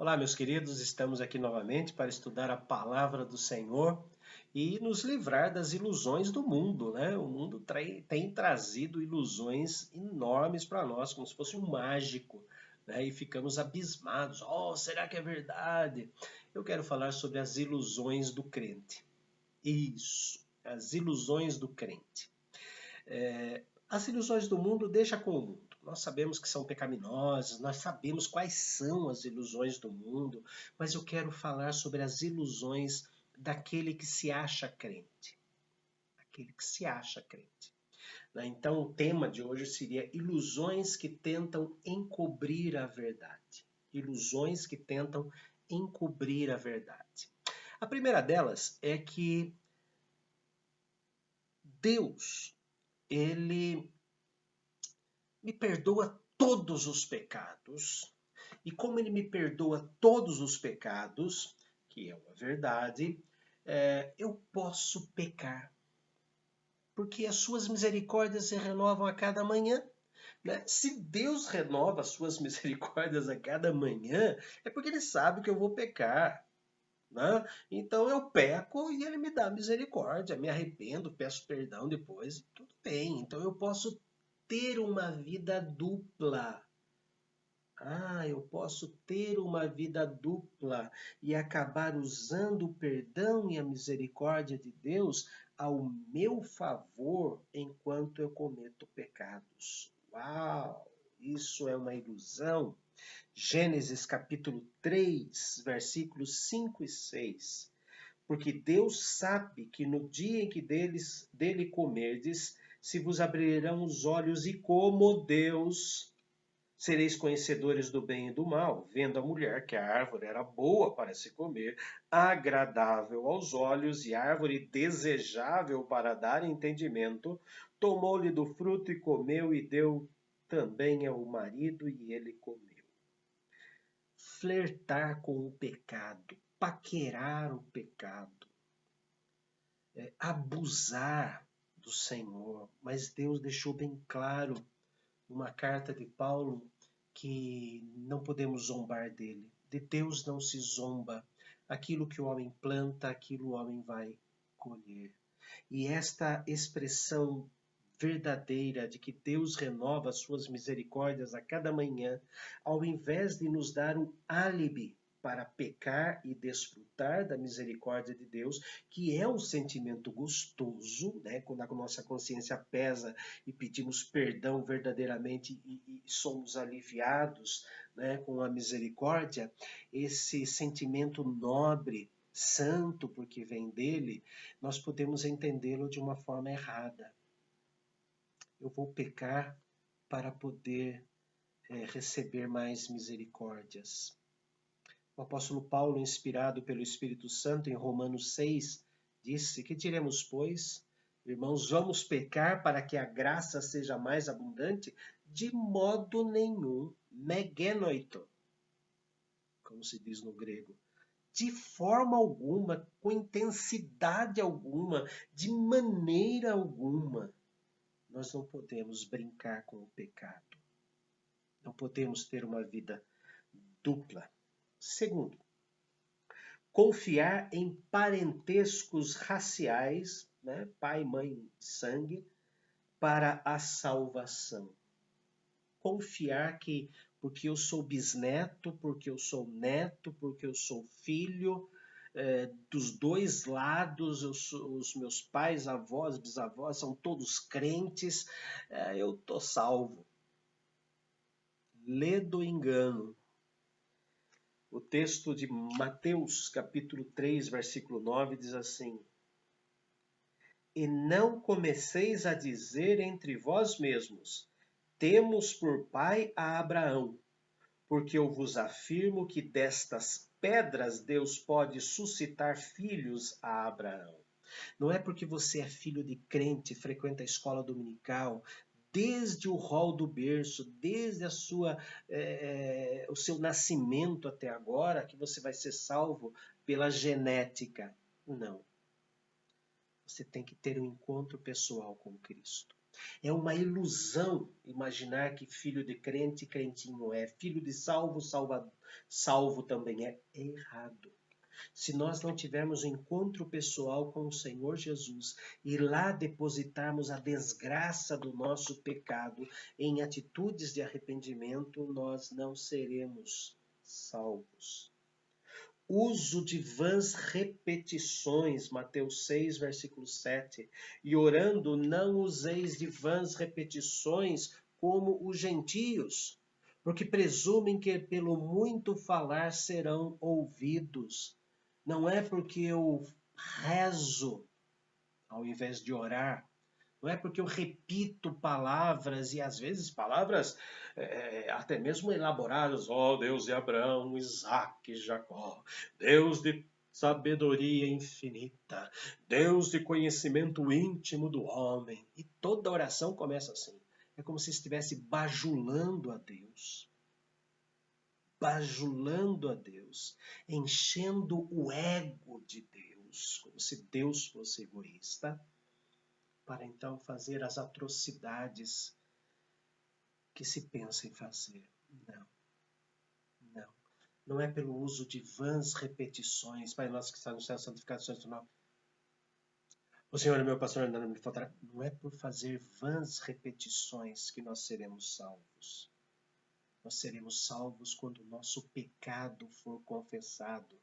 Olá, meus queridos, estamos aqui novamente para estudar a palavra do Senhor e nos livrar das ilusões do mundo, né? O mundo tem trazido ilusões enormes para nós, como se fosse um mágico, né? E ficamos abismados. Oh, será que é verdade? Eu quero falar sobre as ilusões do crente. Isso, as ilusões do crente. As ilusões do mundo deixa com o mundo. Nós sabemos que são pecaminosas, nós sabemos quais são as ilusões do mundo, mas eu quero falar sobre as ilusões daquele que se acha crente. Aquele que se acha crente. Então, o tema de hoje seria ilusões que tentam encobrir a verdade. Ilusões que tentam encobrir a verdade. A primeira delas é que Deus, ele me perdoa todos os pecados, e como ele me perdoa todos os pecados, que é uma verdade, eu posso pecar, porque as suas misericórdias se renovam a cada manhã. Né? Se Deus renova as suas misericórdias a cada manhã, é porque ele sabe que eu vou pecar. Né? Então eu peco e ele me dá misericórdia, me arrependo, peço perdão depois, tudo bem. Então eu posso ter uma vida dupla. Eu posso ter uma vida dupla e acabar usando o perdão e a misericórdia de Deus ao meu favor enquanto eu cometo pecados. Uau! Isso é uma ilusão. Gênesis capítulo 3, versículos 5 e 6. Porque Deus sabe que no dia em que dele comerdes, se vos abrirão os olhos, e como Deus sereis conhecedores do bem e do mal, vendo a mulher que a árvore era boa para se comer, agradável aos olhos e árvore desejável para dar entendimento, tomou-lhe do fruto e comeu, e deu também ao marido, e ele comeu. Flertar com o pecado, paquerar o pecado, abusar do Senhor. Mas Deus deixou bem claro numa carta de Paulo que não podemos zombar dele. De Deus não se zomba. Aquilo que o homem planta, aquilo o homem vai colher. E esta expressão verdadeira de que Deus renova as suas misericórdias a cada manhã, ao invés de nos dar um álibi para pecar e desfrutar da misericórdia de Deus, que é um sentimento gostoso, né? Quando a nossa consciência pesa e pedimos perdão verdadeiramente e somos aliviados, né, com a misericórdia, esse sentimento nobre, santo, porque vem dele, nós podemos entendê-lo de uma forma errada. Eu vou pecar para poder receber mais misericórdias. O apóstolo Paulo, inspirado pelo Espírito Santo, em Romanos 6, disse: Que diremos, pois? Irmãos, vamos pecar para que a graça seja mais abundante? De modo nenhum, megenoito, como se diz no grego. De forma alguma, com intensidade alguma, de maneira alguma, nós não podemos brincar com o pecado. Não podemos ter uma vida dupla. Segundo, confiar em parentescos raciais, né, pai, mãe, sangue, para a salvação. Confiar que porque eu sou bisneto, porque eu sou neto, porque eu sou filho, dos dois lados, os meus pais, avós, bisavós são todos crentes, eu estou salvo. Ledo engano. O texto de Mateus, capítulo 3, versículo 9, diz assim: E não comeceis a dizer entre vós mesmos, temos por pai a Abraão, porque eu vos afirmo que destas pedras Deus pode suscitar filhos a Abraão. Não é porque você é filho de crente, frequenta a escola dominical, desde o rol do berço, desde o seu nascimento até agora, que você vai ser salvo pela genética. Não. Você tem que ter um encontro pessoal com Cristo. É uma ilusão imaginar que filho de crente, crentinho é. Filho de salvo, Salvo também é errado. Se nós não tivermos um encontro pessoal com o Senhor Jesus e lá depositarmos a desgraça do nosso pecado em atitudes de arrependimento, nós não seremos salvos. Uso de vãs repetições, Mateus 6, versículo 7. E orando, não useis de vãs repetições como os gentios, porque presumem que pelo muito falar serão ouvidos. Não é porque eu rezo ao invés de orar, não é porque eu repito palavras, e às vezes palavras até mesmo elaboradas, ó Deus de Abraão, Isaac, Jacó, Deus de sabedoria infinita, Deus de conhecimento íntimo do homem. E toda oração começa assim. É como se estivesse bajulando a Deus. Bajulando a Deus, enchendo o ego de Deus, como se Deus fosse egoísta, para então fazer as atrocidades que se pensa em fazer. Não, não. Não é pelo uso de vãs repetições. Pai nosso que está no céu, santificado seja o teu nome. O Senhor é meu pastor, ainda não me faltará. Não é por fazer vãs repetições que nós seremos salvos. Nós seremos salvos quando o nosso pecado for confessado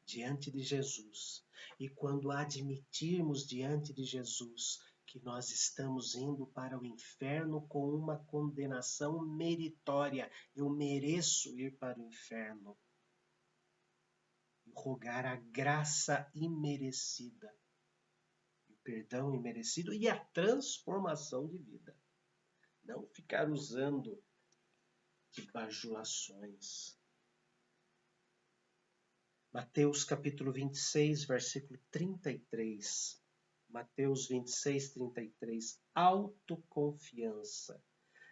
diante de Jesus. E quando admitirmos diante de Jesus que nós estamos indo para o inferno com uma condenação meritória, eu mereço ir para o inferno, e rogar a graça imerecida, o perdão imerecido e a transformação de vida. Não ficar usando de bajulações. Mateus capítulo 26, versículo 33. Mateus 26, 33. Autoconfiança.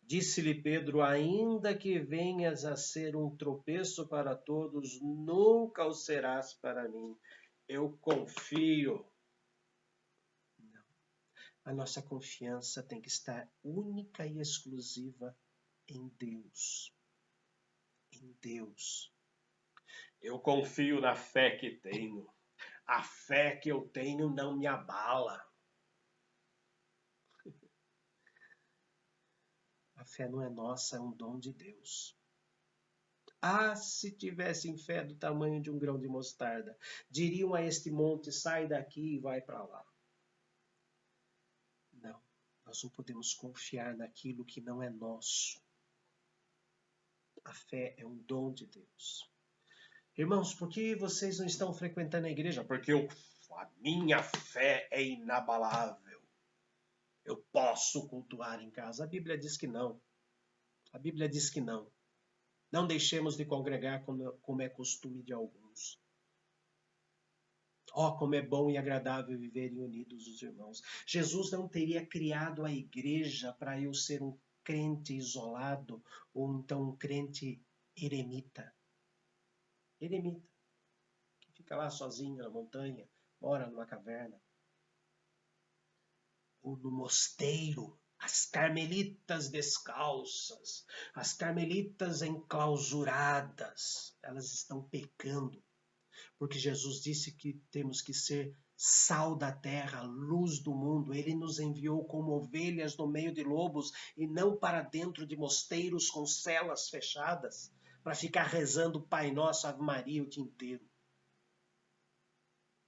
Disse-lhe Pedro, ainda que venhas a ser um tropeço para todos, nunca o serás para mim. Eu confio. Não. A nossa confiança tem que estar única e exclusiva em Deus. Em Deus. Eu confio na fé que tenho. A fé que eu tenho não me abala. A fé não é nossa, é um dom de Deus. Ah, se tivessem fé do tamanho de um grão de mostarda, diriam a este monte, sai daqui e vai para lá. Não, nós não podemos confiar naquilo que não é nosso. A fé é um dom de Deus. Irmãos, por que vocês não estão frequentando a igreja? Porque a minha fé é inabalável. Eu posso cultuar em casa. A Bíblia diz que não. A Bíblia diz que não. Não deixemos de congregar como é costume de alguns. Oh, como é bom e agradável viverem unidos os irmãos. Jesus não teria criado a igreja para eu ser um crente isolado ou então um crente eremita. Eremita. Que fica lá sozinho na montanha, mora numa caverna. Ou no mosteiro. As carmelitas descalças, as carmelitas enclausuradas, elas estão pecando, porque Jesus disse que temos que ser sal da terra, luz do mundo. Ele nos enviou como ovelhas no meio de lobos e não para dentro de mosteiros com celas fechadas, para ficar rezando Pai Nosso, Ave Maria o dia inteiro.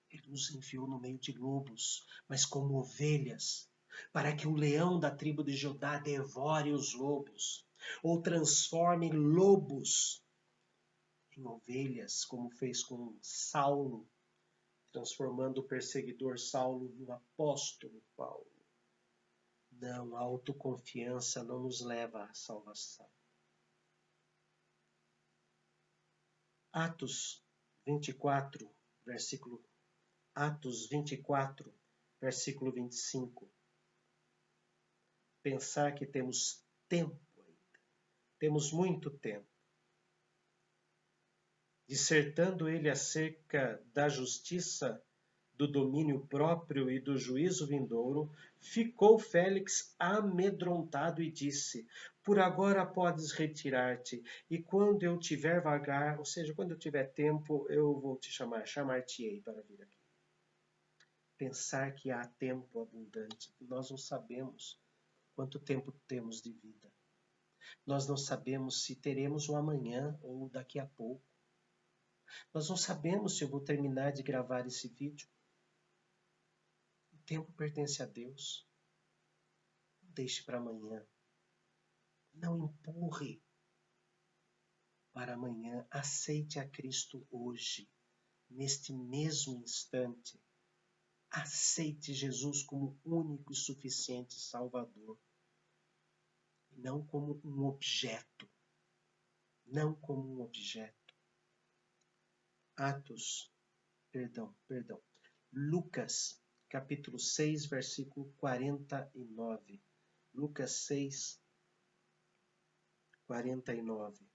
Ele nos enviou no meio de lobos, mas como ovelhas, para que o leão da tribo de Judá devore os lobos, ou transforme lobos em ovelhas, como fez com Saulo, transformando o perseguidor Saulo no apóstolo Paulo. Não, a autoconfiança não nos leva à salvação. Atos 24, versículo 25. Pensar que temos tempo ainda. Temos muito tempo. Dissertando ele acerca da justiça, do domínio próprio e do juízo vindouro, ficou Félix amedrontado e disse, Por agora podes retirar-te, e quando eu tiver vagar, ou seja, quando eu tiver tempo, eu vou te chamar, chamar-te-ei para vir aqui. Pensar que há tempo abundante. Nós não sabemos quanto tempo temos de vida. Nós não sabemos se teremos o amanhã ou daqui a pouco. Nós não sabemos se eu vou terminar de gravar esse vídeo. O tempo pertence a Deus. Não deixe para amanhã. Não empurre para amanhã. Aceite a Cristo hoje, neste mesmo instante. Aceite Jesus como único e suficiente Salvador. Não como um objeto. Não como um objeto. Lucas, capítulo 6, versículo 49. Lucas 6, 49.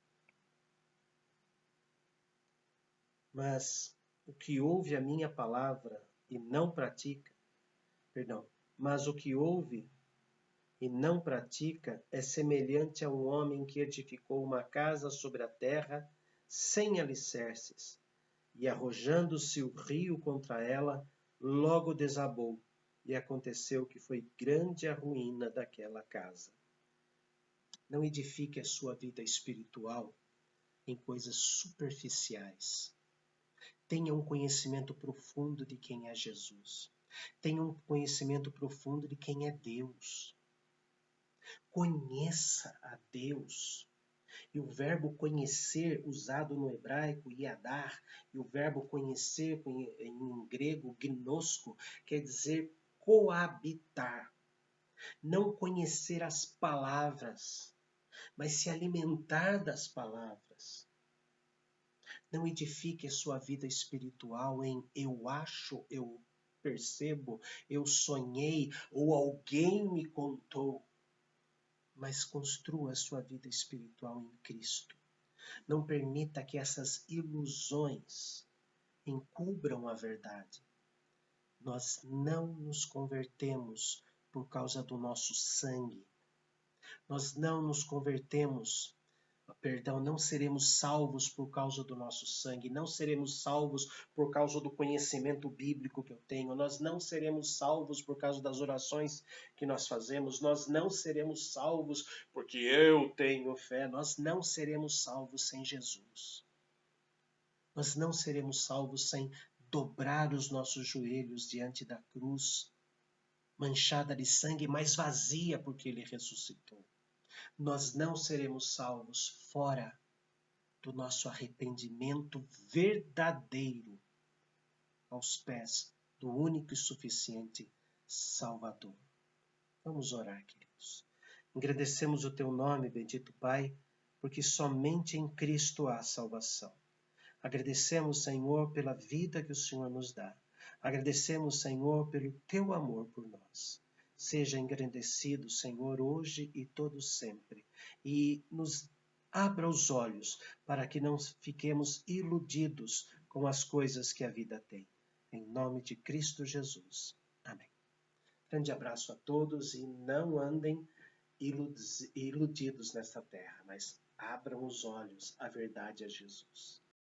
Mas o que ouve a minha palavra e não pratica, mas o que ouve e não pratica é semelhante a um homem que edificou uma casa sobre a terra sem alicerces, e arrojando-se o rio contra ela, logo desabou, e aconteceu que foi grande a ruína daquela casa. Não edifique a sua vida espiritual em coisas superficiais. Tenha um conhecimento profundo de quem é Jesus. Tenha um conhecimento profundo de quem é Deus. Conheça a Deus. E o verbo conhecer, usado no hebraico, yadar, e o verbo conhecer em grego, gnosko, quer dizer coabitar. Não conhecer as palavras, mas se alimentar das palavras. Não edifique a sua vida espiritual em eu acho, eu percebo, eu sonhei ou alguém me contou. Mas construa a sua vida espiritual em Cristo. Não permita que essas ilusões encubram a verdade. Nós não nos convertemos por causa do nosso sangue. Nós não seremos salvos por causa do nosso sangue, não seremos salvos por causa do conhecimento bíblico que eu tenho, nós não seremos salvos por causa das orações que nós fazemos, nós não seremos salvos porque eu tenho fé, nós não seremos salvos sem Jesus. Nós não seremos salvos sem dobrar os nossos joelhos diante da cruz, manchada de sangue, mas vazia porque Ele ressuscitou. Nós não seremos salvos fora do nosso arrependimento verdadeiro aos pés do único e suficiente Salvador. Vamos orar, queridos. Agradecemos o Teu nome, bendito Pai, porque somente em Cristo há salvação. Agradecemos, Senhor, pela vida que o Senhor nos dá. Agradecemos, Senhor, pelo Teu amor por nós. Seja engrandecido, Senhor, hoje e todo sempre. E nos abra os olhos para que não fiquemos iludidos com as coisas que a vida tem. Em nome de Cristo Jesus. Amém. Grande abraço a todos e não andem iludidos nesta terra, mas abram os olhos, a verdade é Jesus.